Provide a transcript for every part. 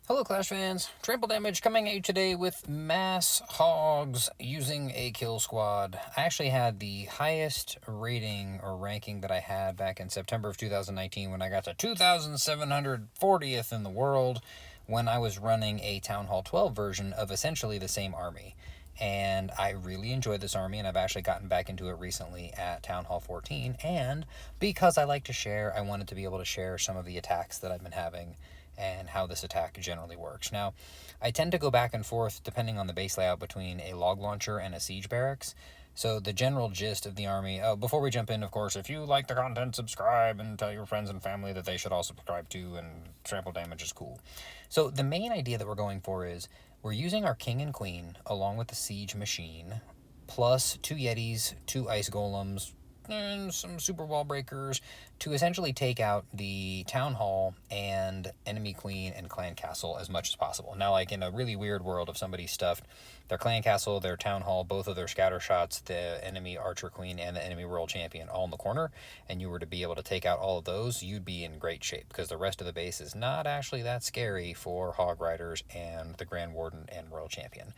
Hello Clash fans, Trample Damage coming at you today with Mass Hogs using a kill squad. I actually had the highest rating or ranking that I had back in September of 2019 when I got to 2,740th in the world when I was running a Town Hall 12 version of essentially the same army. And I really enjoyed this army, and I've actually gotten back into it recently at Town Hall 14. And because I like to share, I wanted to be able to share some of the attacks that I've been having and how this attack generally works. Now, I tend to go back and forth depending on the base layout between a log launcher and a siege barracks. So the general gist of the army, before we jump in, of course, if you like the content, subscribe and tell your friends and family that they should all subscribe to, and trample damage is cool. So the main idea that we're going for is we're using our king and queen along with the siege machine, plus 2 yetis, 2 ice golems, and some super wall breakers to essentially take out the town hall and enemy queen and clan castle as much as possible. Now, like in a really weird world, if somebody stuffed their clan castle, their town hall, both of their scatter shots, the enemy archer queen and the enemy royal champion all in the corner, and you were to be able to take out all of those, you'd be in great shape because the rest of the base is not actually that scary for hog riders and the grand warden and royal champion.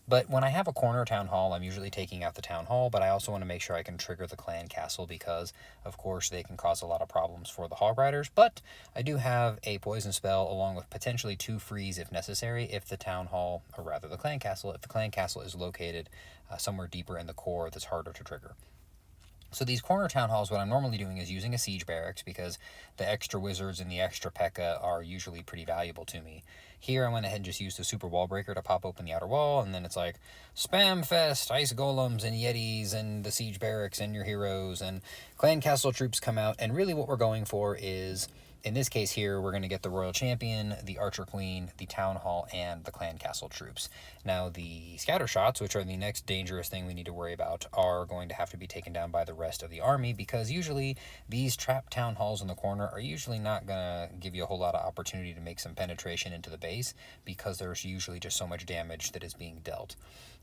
But when I have a corner town hall, I'm usually taking out the town hall, but I also want to make sure I can trigger the clan castle because, of course, they can cause a lot of problems for the hog riders. But I do have a poison spell along with potentially 2 freeze if necessary if the town hall, or rather the clan castle, if the clan castle is located somewhere deeper in the core that's harder to trigger. So these corner town halls, what I'm normally doing is using a siege barracks because the extra wizards and the extra P.E.K.K.A. are usually pretty valuable to me. Here I went ahead and just used the super wall breaker to pop open the outer wall, and then it's like spam fest, ice golems and yetis and the siege barracks and your heroes and clan castle troops come out, and really what we're going for is, in this case here, we're going to get the royal champion, the archer queen, the town hall, and the clan castle troops. Now the scatter shots, which are the next dangerous thing we need to worry about, are going to have to be taken down by the rest of the army because usually these trap town halls in the corner are usually not going to give you a whole lot of opportunity to make some penetration into the base because there's usually just so much damage that is being dealt.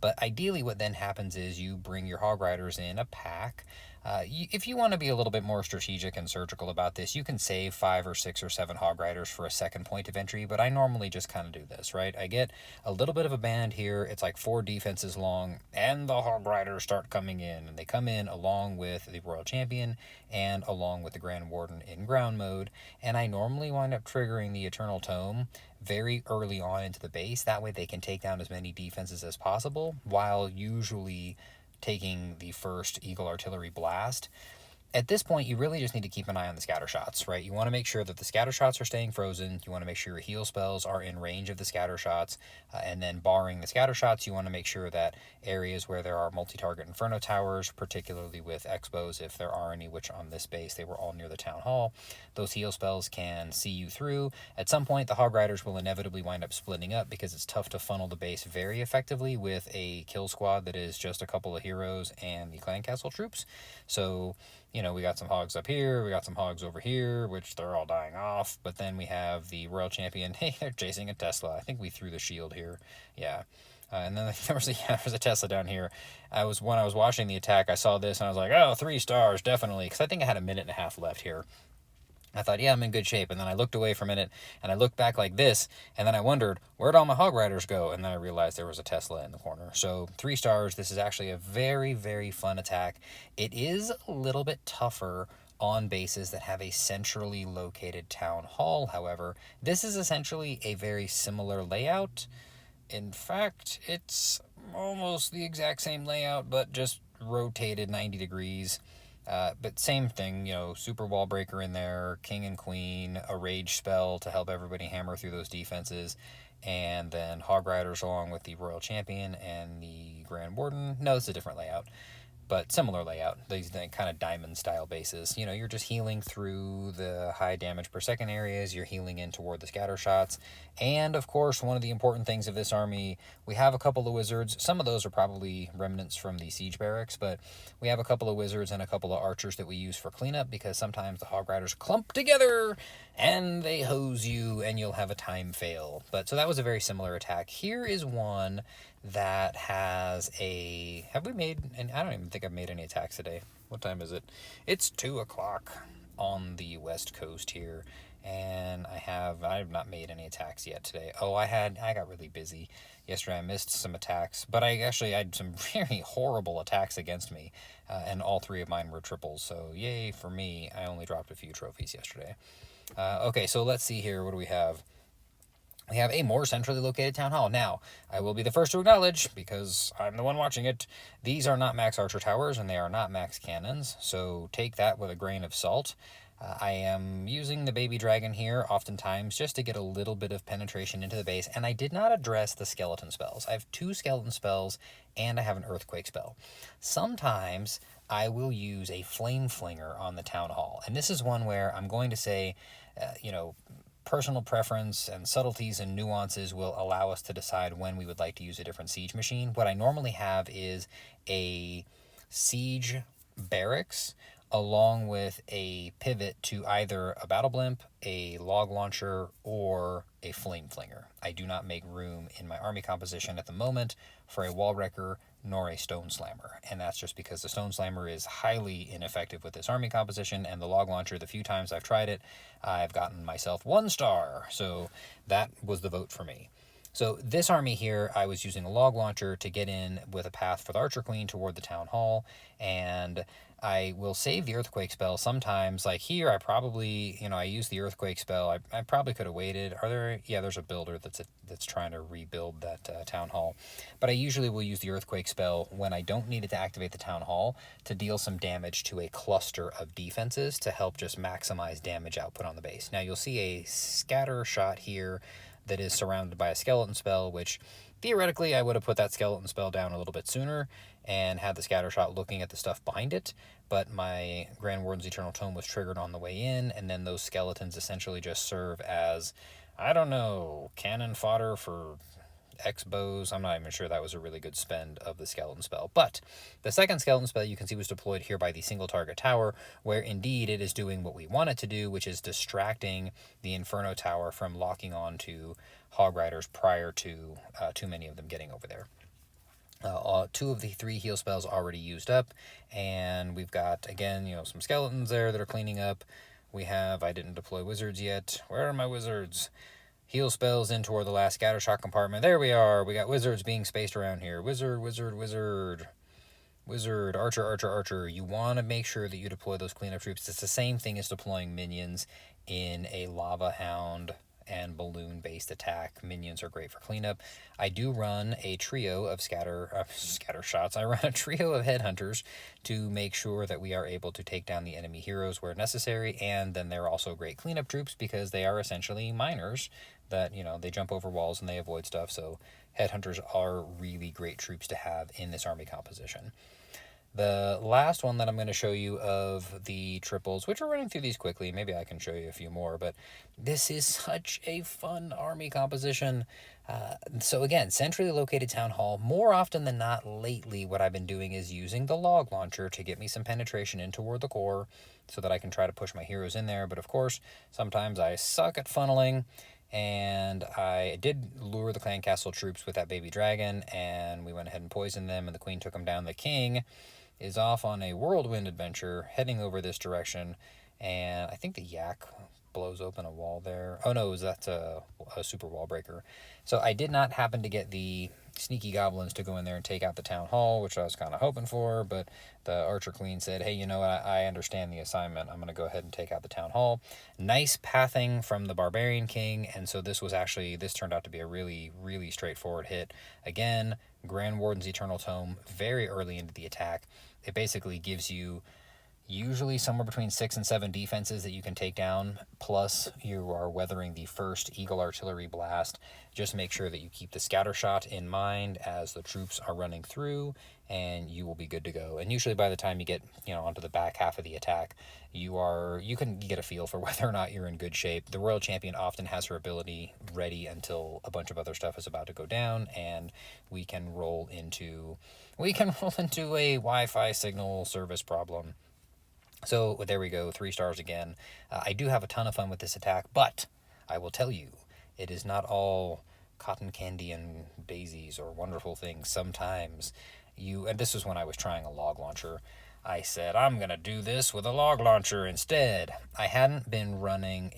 But ideally what then happens is you bring your hog riders in a pack. If you want to be a little bit more strategic and surgical about this, you can save 5 or 6 or 7 hog riders for a second point of entry, but I normally just kind of do this, right? I get a little bit of a band here. It's like 4 defenses long, and the hog riders start coming in, and they come in along with the royal champion and along with the grand warden in ground mode, and I normally wind up triggering the eternal tome very early on into the base. That way they can take down as many defenses as possible while usually taking the first Eagle Artillery blast. At this point, you really just need to keep an eye on the scatter shots, right? You want to make sure that the scatter shots are staying frozen. You want to make sure your heal spells are in range of the scatter shots. And then barring the scatter shots, you want to make sure that areas where there are multi-target Inferno towers, particularly with Expos, if there are any, which on this base, they were all near the town hall, those heal spells can see you through. At some point, the hog riders will inevitably wind up splitting up because it's tough to funnel the base very effectively with a kill squad that is just a couple of heroes and the clan castle troops. So, you know, we got some hogs up here, we got some hogs over here, which they're all dying off, but then we have the royal champion. Hey, they're chasing a Tesla. I think we threw the shield here. Yeah. And then there was a Tesla down here. When I was watching the attack, I saw this and I was like, oh, 3 stars, definitely, because I think I had a minute and a half left here. I thought, yeah, I'm in good shape. And then I looked away for a minute and I looked back like this. And then I wondered, where'd all my hog riders go? And then I realized there was a Tesla in the corner. So 3 stars. This is actually a very, very fun attack. It is a little bit tougher on bases that have a centrally located town hall. However, this is essentially a very similar layout. In fact, it's almost the exact same layout, but just rotated 90 degrees. But same thing, you know, super wall breaker in there, king and queen, a rage spell to help everybody hammer through those defenses, and then hog riders along with the royal champion and the grand warden. No, it's a different layout, but similar layout. These kind of diamond style bases. You know, you're just healing through the high damage per second areas. You're healing in toward the scatter shots. And of course, one of the important things of this army, we have a couple of wizards. Some of those are probably remnants from the siege barracks, but we have a couple of wizards and a couple of archers that we use for cleanup because sometimes the hog riders clump together and they hose you and you'll have a time fail. But so that was a very similar attack. Here is one that has a, have we made, and I don't even think I've made any attacks today. What time is it? It's 2 o'clock on the west coast here, and I've not made any attacks yet today. Oh, I got really busy yesterday. I missed some attacks, but I actually had some very horrible attacks against me, and all three of mine were triples. So yay for me! I only dropped a few trophies yesterday. Okay, so let's see here. What do we have? We have a more centrally located town hall. Now, I will be the first to acknowledge, because I'm the one watching it, these are not max archer towers and they are not max cannons, so take that with a grain of salt. I am using the baby dragon here oftentimes just to get a little bit of penetration into the base, and I did not address the skeleton spells. I have 2 skeleton spells and I have an earthquake spell. Sometimes I will use a flame flinger on the town hall, and this is one where I'm going to say, personal preference and subtleties and nuances will allow us to decide when we would like to use a different siege machine. What I normally have is a siege barracks along with a pivot to either a battle blimp, a log launcher, or a flame flinger. I do not make room in my army composition at the moment for a wall wrecker nor a stone slammer, and that's just because the stone slammer is highly ineffective with this army composition, and the log launcher, the few times I've tried it, I've gotten myself 1 star, so that was the vote for me. So this army here, I was using a log launcher to get in with a path for the Archer Queen toward the town hall, and I will save the earthquake spell sometimes. Like here, I probably, I use the earthquake spell. I probably could have waited. There's a builder that's trying to rebuild that town hall. But I usually will use the earthquake spell when I don't need it to activate the town hall to deal some damage to a cluster of defenses to help just maximize damage output on the base. Now you'll see a scatter shot here that is surrounded by a skeleton spell, which theoretically I would have put that skeleton spell down a little bit sooner and had the scatter shot looking at the stuff behind it, but my Grand Warden's Eternal Tome was triggered on the way in, and then those skeletons essentially just serve as, I don't know, cannon fodder for X bows. I'm not even sure that was a really good spend of the skeleton spell. But the second skeleton spell you can see was deployed here by the single target tower, where indeed it is doing what we want it to do, which is distracting the Inferno Tower from locking on to Hog Riders prior to too many of them getting over there. 2 of the 3 heal spells already used up, and we've got, again, some skeletons there that are cleaning up. I didn't deploy wizards yet. Where are my wizards? Heal spells in toward the last scattershot compartment. There we are. We got wizards being spaced around here. Wizard, wizard, wizard. Wizard, archer, archer, archer. You want to make sure that you deploy those cleanup troops. It's the same thing as deploying minions in a lava hound and balloon-based attack. Minions are great for cleanup. I do run a trio of scatter shots. I run a trio of headhunters to make sure that we are able to take down the enemy heroes where necessary, and then they're also great cleanup troops because they are essentially miners that, they jump over walls and they avoid stuff, so headhunters are really great troops to have in this army composition. The last one that I'm going to show you of the triples, which we're running through these quickly, maybe I can show you a few more, but this is such a fun army composition. So again, centrally located town hall. More often than not lately, what I've been doing is using the log launcher to get me some penetration in toward the core so that I can try to push my heroes in there. But of course, sometimes I suck at funneling, and I did lure the clan castle troops with that baby dragon, and we went ahead and poisoned them, and the queen took them down. The king is off on a whirlwind adventure heading over this direction, and I think the yak blows open a wall there. Oh no, that's a super wall breaker. So I did not happen to get the sneaky goblins to go in there and take out the town hall, which I was kind of hoping for, but the archer queen said, hey, you know what, I understand the assignment. I'm going to go ahead and take out the town hall. Nice pathing from the barbarian king, and so this turned out to be a really, really straightforward hit. Again, Grand Warden's Eternal Tome very early into the attack. It basically gives you usually somewhere between 6 and 7 defenses that you can take down, plus you are weathering the first Eagle Artillery blast. Just make sure that you keep the scatter shot in mind as the troops are running through, and you will be good to go. And usually by the time you get onto the back half of the attack, you can get a feel for whether or not you're in good shape. The Royal Champion often has her ability ready until a bunch of other stuff is about to go down, and we can roll into a Wi-Fi signal service problem. So there we go, 3 stars again. I do have a ton of fun with this attack, but I will tell you, it is not all cotton candy and daisies or wonderful things. Sometimes and this was when I was trying a log launcher, I said, I'm going to do this with a log launcher instead. I hadn't been running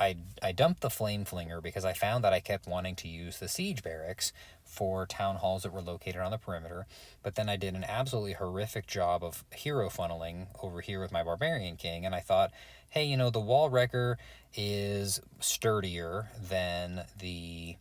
I dumped the flame flinger because I found that I kept wanting to use the siege barracks for town halls that were located on the perimeter, but then I did an absolutely horrific job of hero funneling over here with my barbarian king, and I thought, hey, the wall wrecker is sturdier than the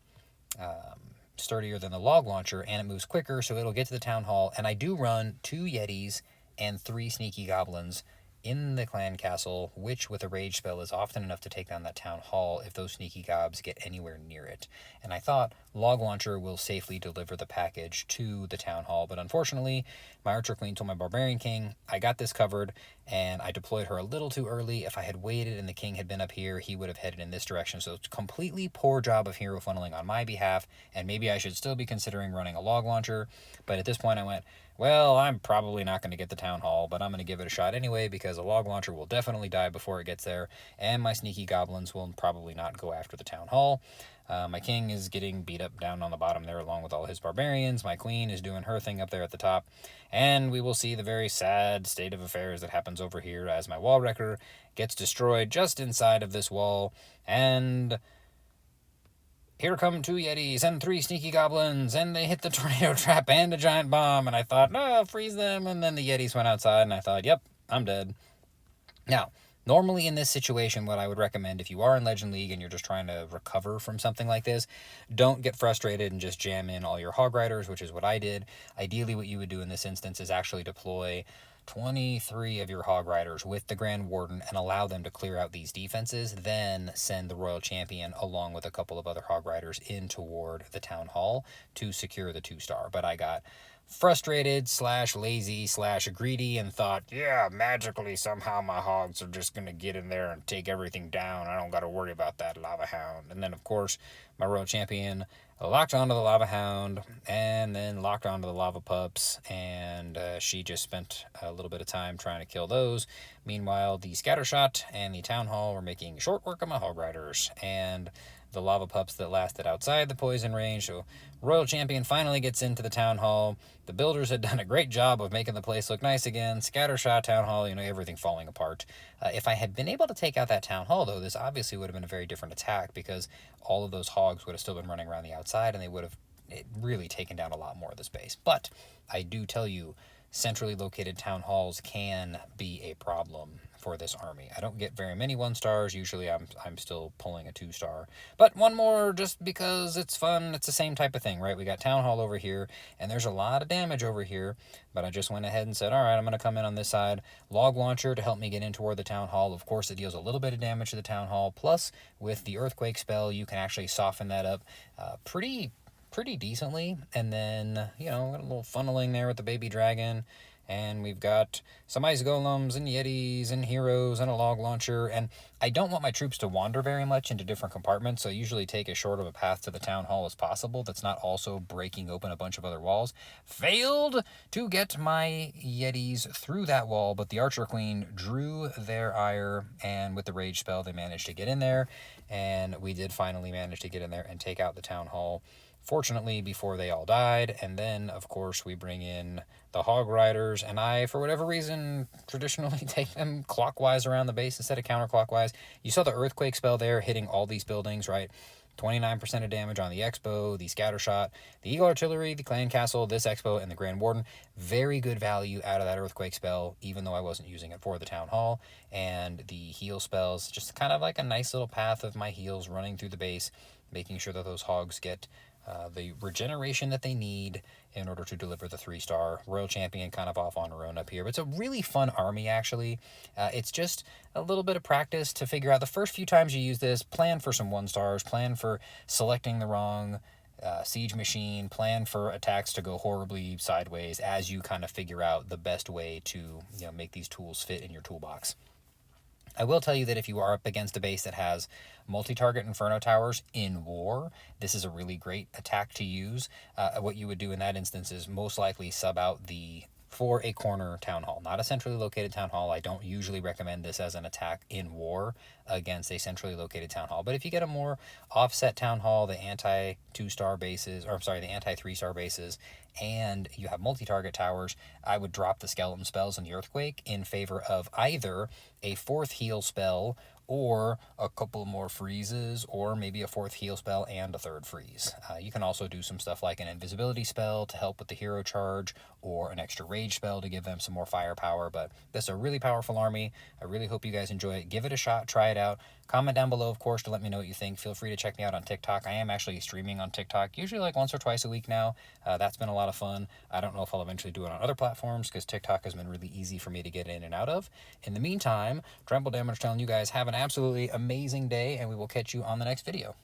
log launcher, and it moves quicker, so it'll get to the town hall. And I do run 2 Yetis and 3 sneaky goblins in the clan castle, which with a rage spell is often enough to take down that town hall if those sneaky gobs get anywhere near it. And I thought log launcher will safely deliver the package to the town hall, but unfortunately my archer queen told my barbarian king, I got this covered, and I deployed her a little too early. If I had waited and the king had been up here, he would have headed in this direction. So it's a completely poor job of hero funneling on my behalf, and maybe I should still be considering running a log launcher. But at this point I went, well, I'm probably not going to get the town hall, but I'm going to give it a shot anyway, because a log launcher will definitely die before it gets there, and my sneaky goblins will probably not go after the town hall. My king is getting beat up down on the bottom there along with all his barbarians. My queen is doing her thing up there at the top. And we will see the very sad state of affairs that happens over here as my wall wrecker gets destroyed just inside of this wall. And here come 2 Yetis and 3 sneaky goblins, and they hit the tornado trap and a giant bomb. And I thought, no, freeze them. And then the Yetis went outside, and I thought, yep, I'm dead. Now, normally in this situation, what I would recommend if you are in Legend League and you're just trying to recover from something like this, don't get frustrated and just jam in all your Hog Riders, which is what I did. Ideally, what you would do in this instance is actually deploy 23 of your Hog Riders with the Grand Warden and allow them to clear out these defenses, then send the Royal Champion along with a couple of other Hog Riders in toward the Town Hall to secure the 2-star. But I got frustrated / lazy / greedy and thought, yeah, magically somehow my hogs are just going to get in there and take everything down. I don't got to worry about that lava hound. And then, of course, my Royal Champion locked onto the lava hound and then locked onto the lava pups, and she just spent a little bit of time trying to kill those. Meanwhile, the scattershot and the town hall were making short work of my hog riders and the lava pups that lasted outside the poison range. So Royal Champion finally gets into the town hall. The builders had done a great job of making the place look nice again. Scattershot, town hall, everything falling apart. If I had been able to take out that town hall, though, this obviously would have been a very different attack, because all of those hogs would have still been running around the outside, and they would have really taken down a lot more of the space. But I do tell you, centrally located town halls can be a problem for this army. I don't get very many 1-stars. Usually I'm still pulling a 2-star. But one more just because it's fun. It's the same type of thing, right? We got town hall over here, and there's a lot of damage over here, but I just went ahead and said, all right, I'm going to come in on this side. Log launcher to help me get in toward the town hall. Of course, it deals a little bit of damage to the town hall. Plus, with the earthquake spell, you can actually soften that up pretty decently. And then, got a little funneling there with the baby dragon. And we've got some ice golems and yetis and heroes and a log launcher. And I don't want my troops to wander very much into different compartments, so I usually take as short of a path to the town hall as possible that's not also breaking open a bunch of other walls. Failed to get my yetis through that wall, but the archer queen drew their ire, and with the rage spell they managed to get in there. And we did finally manage to get in there and take out the town hall, fortunately, before they all died. And then, of course, we bring in the Hog Riders, and I, for whatever reason, traditionally take them clockwise around the base instead of counterclockwise. You saw the earthquake spell there hitting all these buildings, right? 29% of damage on the Expo, the Scattershot, the Eagle Artillery, the Clan Castle, this Expo, and the Grand Warden. Very good value out of that earthquake spell, even though I wasn't using it for the Town Hall. And the heal spells, just kind of like a nice little path of my heals running through the base, making sure that those hogs get the regeneration that they need in order to deliver the 3-star. Royal Champion kind of off on her own up here. But it's a really fun army, actually. It's just a little bit of practice to figure out the first few times you use this. Plan for some 1-stars. Plan for selecting the wrong siege machine. Plan for attacks to go horribly sideways as you kind of figure out the best way to make these tools fit in your toolbox. I will tell you that if you are up against a base that has multi-target Inferno Towers in war, this is a really great attack to use. What you would do in that instance is most likely sub out the for a corner town hall, not a centrally located town hall. I don't usually recommend this as an attack in war against a centrally located town hall. But if you get a more offset town hall, the anti 2-star bases, or I'm sorry, the anti 3-star bases, and you have multi-target towers, I would drop the skeleton spells and the earthquake in favor of either a 4th heal spell or a couple more freezes, or maybe a 4th heal spell and a 3rd freeze. You can also do some stuff like an invisibility spell to help with the hero charge, or an extra rage spell to give them some more firepower. But this is a really powerful army. I really hope you guys enjoy it. Give it a shot, try it out. Comment down below, of course, to let me know what you think. Feel free to check me out on TikTok. I am actually streaming on TikTok, usually like once or twice a week now. That's been a lot of fun. I don't know if I'll eventually do it on other platforms, because TikTok has been really easy for me to get in and out of. In the meantime, Tremble Damage telling you guys have an absolutely amazing day, and we will catch you on the next video.